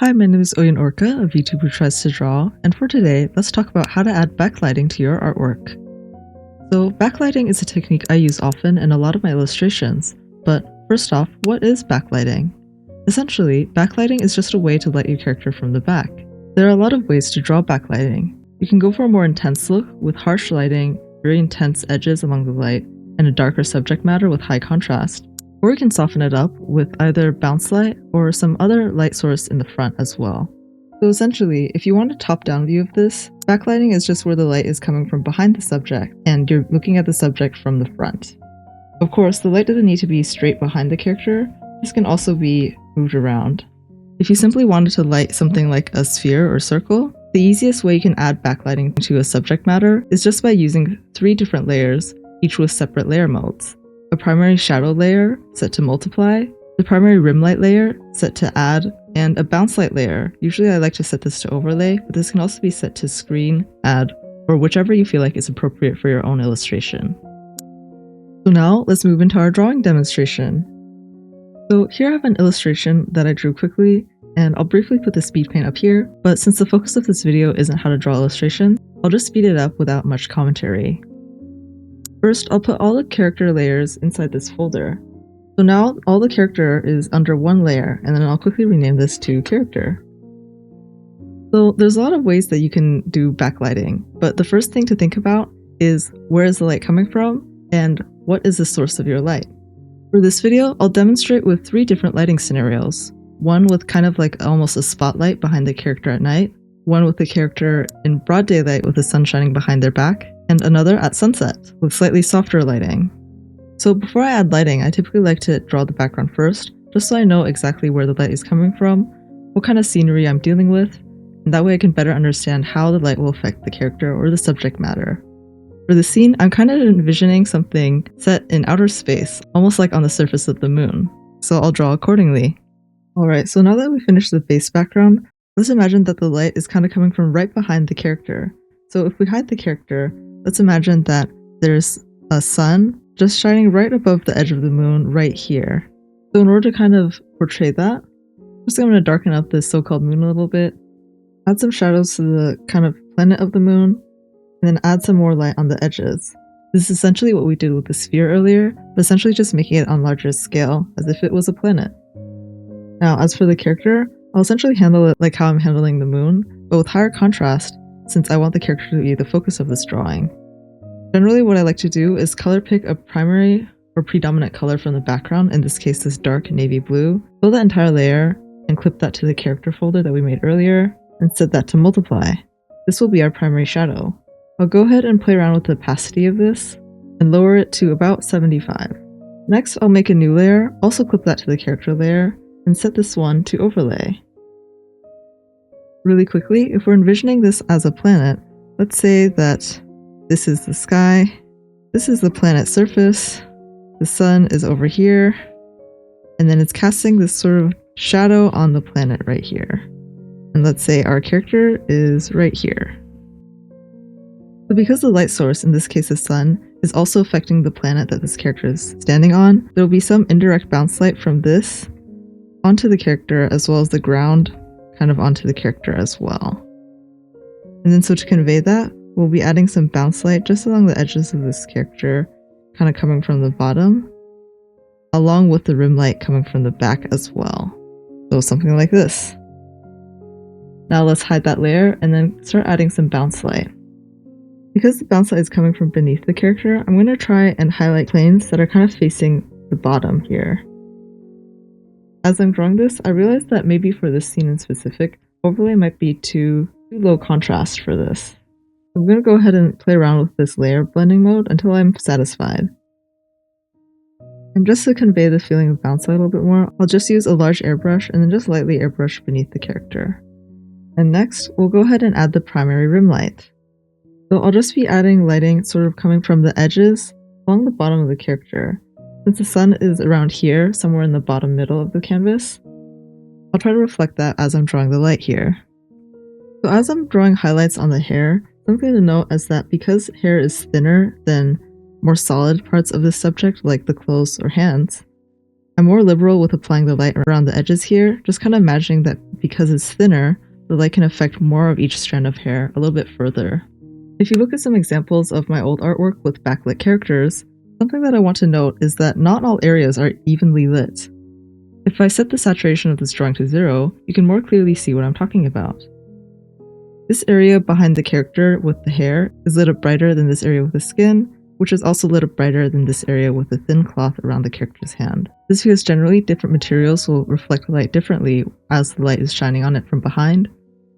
Hi, my name is Oyun Orka, a VTuber who tries to draw, and for today, let's talk about how to add backlighting to your artwork. So, backlighting is a technique I use often in a lot of my illustrations, but first off, what is backlighting? Essentially, backlighting is just a way to light your character from the back. There are a lot of ways to draw backlighting. You can go for a more intense look with harsh lighting, very intense edges along the light, and a darker subject matter with high contrast. Or you can soften it up with either bounce light or some other light source in the front as well. So essentially, if you want a top-down view of this, backlighting is just where the light is coming from behind the subject and you're looking at the subject from the front. Of course, the light doesn't need to be straight behind the character, this can also be moved around. If you simply wanted to light something like a sphere or circle, the easiest way you can add backlighting to a subject matter is just by using 3 different layers, each with separate layer modes. A primary shadow layer set to multiply, the primary rim light layer set to add, and a bounce light layer. Usually I like to set this to overlay, but this can also be set to screen, add, or whichever you feel like is appropriate for your own illustration. So now let's move into our drawing demonstration. So here I have an illustration that I drew quickly, and I'll briefly put the speed paint up here, but since the focus of this video isn't how to draw illustrations, I'll just speed it up without much commentary. First, I'll put all the character layers inside this folder. So now all the character is under one layer, and then I'll quickly rename this to character. So there's a lot of ways that you can do backlighting, but the first thing to think about is where is the light coming from, and what is the source of your light. For this video, I'll demonstrate with 3 different lighting scenarios. One with kind of like almost a spotlight behind the character at night, one with the character in broad daylight with the sun shining behind their back, and another at sunset with slightly softer lighting. So before I add lighting, I typically like to draw the background first, just so I know exactly where the light is coming from, what kind of scenery I'm dealing with, and that way I can better understand how the light will affect the character or the subject matter. For the scene, I'm kind of envisioning something set in outer space, almost like on the surface of the moon, so I'll draw accordingly. Alright, so now that we finished the base background, let's imagine that the light is kind of coming from right behind the character. So if we hide the character, let's imagine that there's a sun just shining right above the edge of the moon right here. So in order to kind of portray that, I'm going to darken up this so-called moon a little bit, add some shadows to the kind of planet of the moon, and then add some more light on the edges. This is essentially what we did with the sphere earlier, but essentially just making it on larger scale, as if it was a planet. Now, as for the character, I'll essentially handle it like how I'm handling the moon, but with higher contrast, since I want the character to be the focus of this drawing. Generally what I like to do is color pick a primary or predominant color from the background, in this case this dark navy blue, fill that entire layer, and clip that to the character folder that we made earlier, and set that to multiply. This will be our primary shadow. I'll go ahead and play around with the opacity of this, and lower it to about 75. Next I'll make a new layer, also clip that to the character layer, and set this one to overlay. Really quickly, if we're envisioning this as a planet, let's say that this is the sky, this is the planet's surface, the sun is over here, and then it's casting this sort of shadow on the planet right here. And let's say our character is right here. So because the light source, in this case the sun, is also affecting the planet that this character is standing on, there will be some indirect bounce light from this onto the character as well as the ground kind of onto the character as well. And then so to convey that, we'll be adding some bounce light just along the edges of this character, kind of coming from the bottom, along with the rim light coming from the back as well. So something like this. Now let's hide that layer and then start adding some bounce light. Because the bounce light is coming from beneath the character, I'm going to try and highlight planes that are kind of facing the bottom here. As I'm drawing this, I realized that maybe for this scene in specific, overlay might be too low contrast for this. I'm going to go ahead and play around with this layer blending mode until I'm satisfied. And just to convey the feeling of bounce light a little bit more, I'll just use a large airbrush and then just lightly airbrush beneath the character. And next, we'll go ahead and add the primary rim light. So I'll just be adding lighting sort of coming from the edges along the bottom of the character. Since the sun is around here, somewhere in the bottom middle of the canvas, I'll try to reflect that as I'm drawing the light here. So as I'm drawing highlights on the hair, something to note is that because hair is thinner than more solid parts of this subject like the clothes or hands, I'm more liberal with applying the light around the edges here, just kind of imagining that because it's thinner, the light can affect more of each strand of hair a little bit further. If you look at some examples of my old artwork with backlit characters, something that I want to note is that not all areas are evenly lit. If I set the saturation of this drawing to 0, you can more clearly see what I'm talking about. This area behind the character with the hair is lit up brighter than this area with the skin, which is also lit up brighter than this area with the thin cloth around the character's hand. This is because generally different materials will reflect the light differently as the light is shining on it from behind,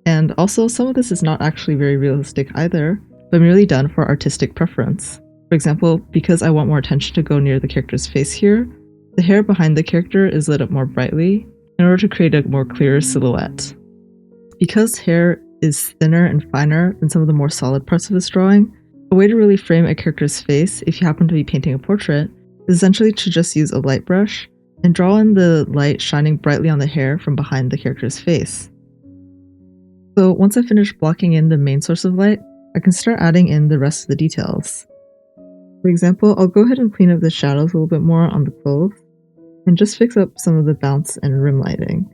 and also some of this is not actually very realistic either, but merely done for artistic preference. For example, because I want more attention to go near the character's face here, the hair behind the character is lit up more brightly in order to create a more clear silhouette. Because hair is thinner and finer than some of the more solid parts of this drawing, a way to really frame a character's face if you happen to be painting a portrait is essentially to just use a light brush and draw in the light shining brightly on the hair from behind the character's face. So once I finish blocking in the main source of light, I can start adding in the rest of the details. For example, I'll go ahead and clean up the shadows a little bit more on the clothes and just fix up some of the bounce and rim lighting.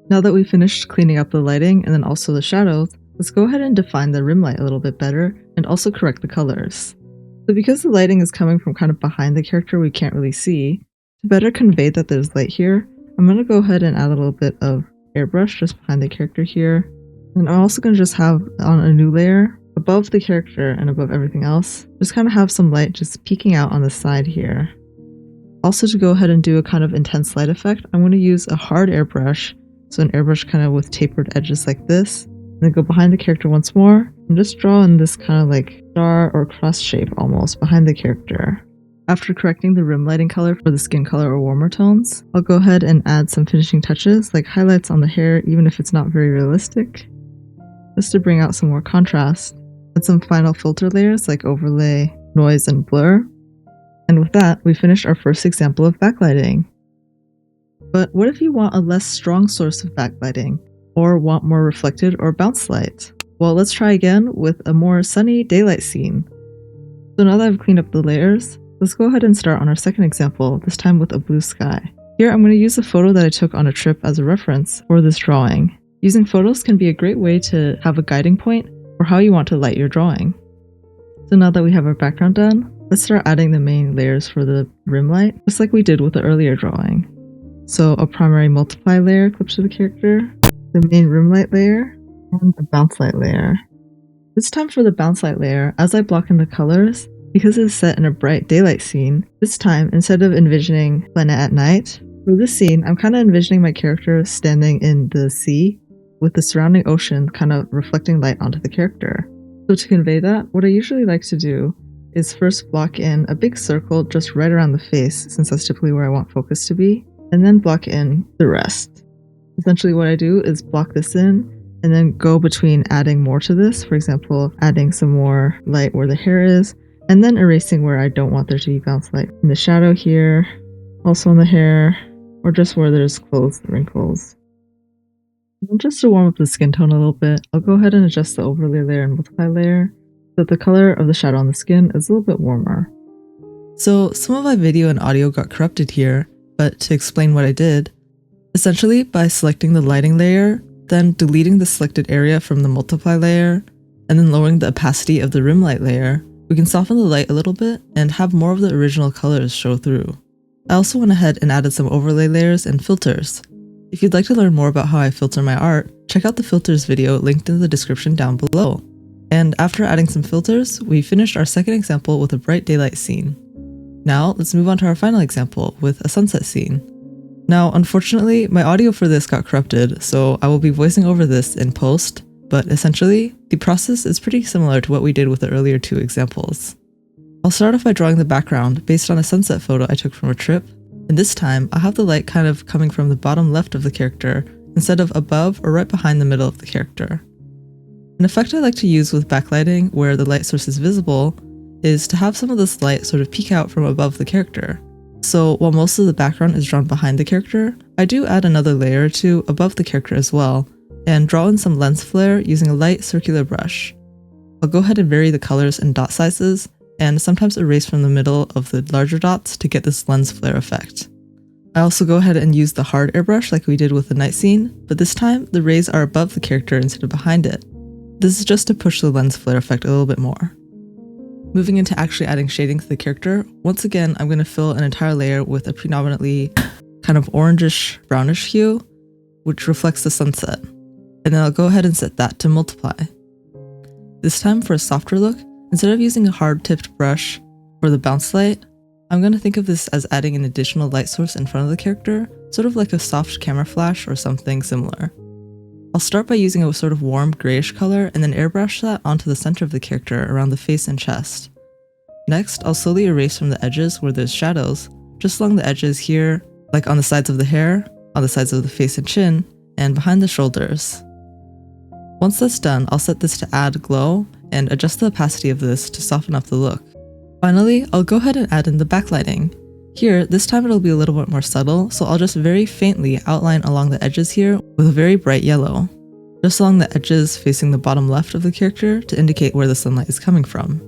Now that we've finished cleaning up the lighting and then also the shadows, let's go ahead and define the rim light a little bit better and also correct the colors. So because the lighting is coming from kind of behind the character we can't really see, to better convey that there's light here, I'm going to go ahead and add a little bit of airbrush just behind the character here. And I'm also going to just have on a new layer, above the character and above everything else, just kind of have some light just peeking out on the side here. Also, to go ahead and do a kind of intense light effect, I'm going to use a hard airbrush, so an airbrush kind of with tapered edges like this, and then go behind the character once more, and just draw in this kind of like star or cross shape almost behind the character. After correcting the rim lighting color for the skin color or warmer tones, I'll go ahead and add some finishing touches like highlights on the hair even if it's not very realistic, just to bring out some more contrast, and some final filter layers like overlay, noise, and blur. And with that, we finished our first example of backlighting. But what if you want a less strong source of backlighting, or want more reflected or bounce light? Well, let's try again with a more sunny daylight scene. So now that I've cleaned up the layers, let's go ahead and start on our second example, this time with a blue sky. Here I'm going to use a photo that I took on a trip as a reference for this drawing. Using photos can be a great way to have a guiding point for how you want to light your drawing. So now that we have our background done, let's start adding the main layers for the rim light, just like we did with the earlier drawing. So a primary multiply layer clipped to the character, the main rim light layer, and a bounce light layer. This time for the bounce light layer, as I block in the colors, because it's set in a bright daylight scene, this time instead of envisioning planet at night, for this scene I'm kind of envisioning my character standing in the sea with the surrounding ocean kind of reflecting light onto the character. So to convey that, what I usually like to do is first block in a big circle just right around the face, since that's typically where I want focus to be, and then block in the rest. Essentially what I do is block this in and then go between adding more to this, for example, adding some more light where the hair is, and then erasing where I don't want there to be bounce light. In the shadow here, also in the hair, or just where there's clothes wrinkles. And just to warm up the skin tone a little bit, I'll go ahead and adjust the overlay layer and multiply layer so that the color of the shadow on the skin is a little bit warmer. So some of my video and audio got corrupted here, but to explain what I did, essentially by selecting the lighting layer, then deleting the selected area from the multiply layer, and then lowering the opacity of the rim light layer, we can soften the light a little bit and have more of the original colors show through. I also went ahead and added some overlay layers and filters. If you'd like to learn more about how I filter my art, check out the filters video linked in the description down below. And after adding some filters, we finished our second example with a bright daylight scene. Now let's move on to our final example with a sunset scene. Now unfortunately, my audio for this got corrupted, so I will be voicing over this in post, but essentially, the process is pretty similar to what we did with the earlier two examples. I'll start off by drawing the background based on a sunset photo I took from a trip, and this time I'll have the light kind of coming from the bottom left of the character instead of above or right behind the middle of the character. An effect I like to use with backlighting where the light source is visible is to have some of this light sort of peek out from above the character. So while most of the background is drawn behind the character, I do add another layer or two above the character as well, and draw in some lens flare using a light circular brush. I'll go ahead and vary the colors and dot sizes, and sometimes erase from the middle of the larger dots to get this lens flare effect. I also go ahead and use the hard airbrush like we did with the night scene, but this time the rays are above the character instead of behind it. This is just to push the lens flare effect a little bit more. Moving into actually adding shading to the character, once again I'm going to fill an entire layer with a predominantly kind of orangish brownish hue, which reflects the sunset, and then I'll go ahead and set that to multiply. This time for a softer look, instead of using a hard tipped brush for the bounce light, I'm going to think of this as adding an additional light source in front of the character, sort of like a soft camera flash or something similar. I'll start by using a sort of warm grayish color and then airbrush that onto the center of the character around the face and chest. Next, I'll slowly erase from the edges where there's shadows, just along the edges here, like on the sides of the hair, on the sides of the face and chin, and behind the shoulders. Once that's done, I'll set this to add glow and adjust the opacity of this to soften up the look. Finally, I'll go ahead and add in the backlighting. Here, this time it'll be a little bit more subtle, so I'll just very faintly outline along the edges here with a very bright yellow, just along the edges facing the bottom left of the character to indicate where the sunlight is coming from.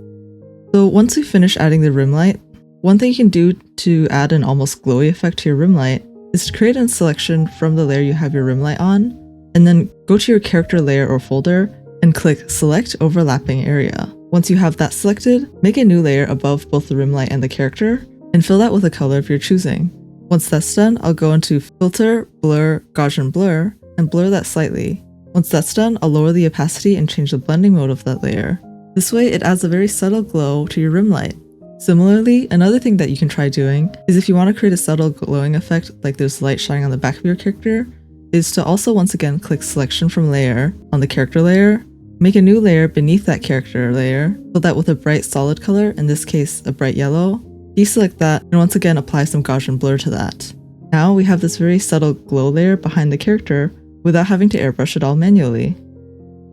So once we finish adding the rim light, one thing you can do to add an almost glowy effect to your rim light is to create a selection from the layer you have your rim light on, and then go to your character layer or folder and click Select Overlapping Area. Once you have that selected, make a new layer above both the rim light and the character, and fill that with a color of your choosing. Once that's done, I'll go into Filter, Blur, Gaussian Blur, and blur that slightly. Once that's done, I'll lower the opacity and change the blending mode of that layer. This way, it adds a very subtle glow to your rim light. Similarly, another thing that you can try doing is if you want to create a subtle glowing effect like there's light shining on the back of your character, is to also once again click Selection from Layer on the character layer, make a new layer beneath that character layer, fill that with a bright solid color, in this case a bright yellow, deselect that, and once again apply some Gaussian blur to that. Now we have this very subtle glow layer behind the character without having to airbrush it all manually.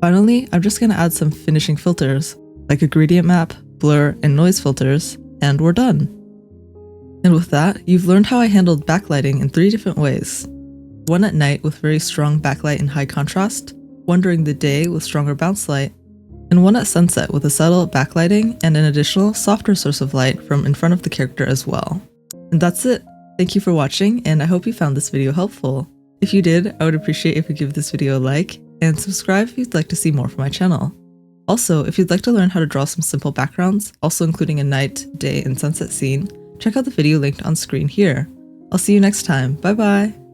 Finally, I'm just going to add some finishing filters, like a gradient map, blur, and noise filters, and we're done. And with that, you've learned how I handled backlighting in 3 different ways. One at night with very strong backlight and high contrast, one during the day with stronger bounce light, and one at sunset with a subtle backlighting and an additional softer source of light from in front of the character as well. And that's it. Thank you for watching, and I hope you found this video helpful. If you did, I would appreciate if you give this video a like, and subscribe if you'd like to see more from my channel. Also, if you'd like to learn how to draw some simple backgrounds, also including a night, day, and sunset scene, check out the video linked on screen here. I'll see you next time. Bye bye!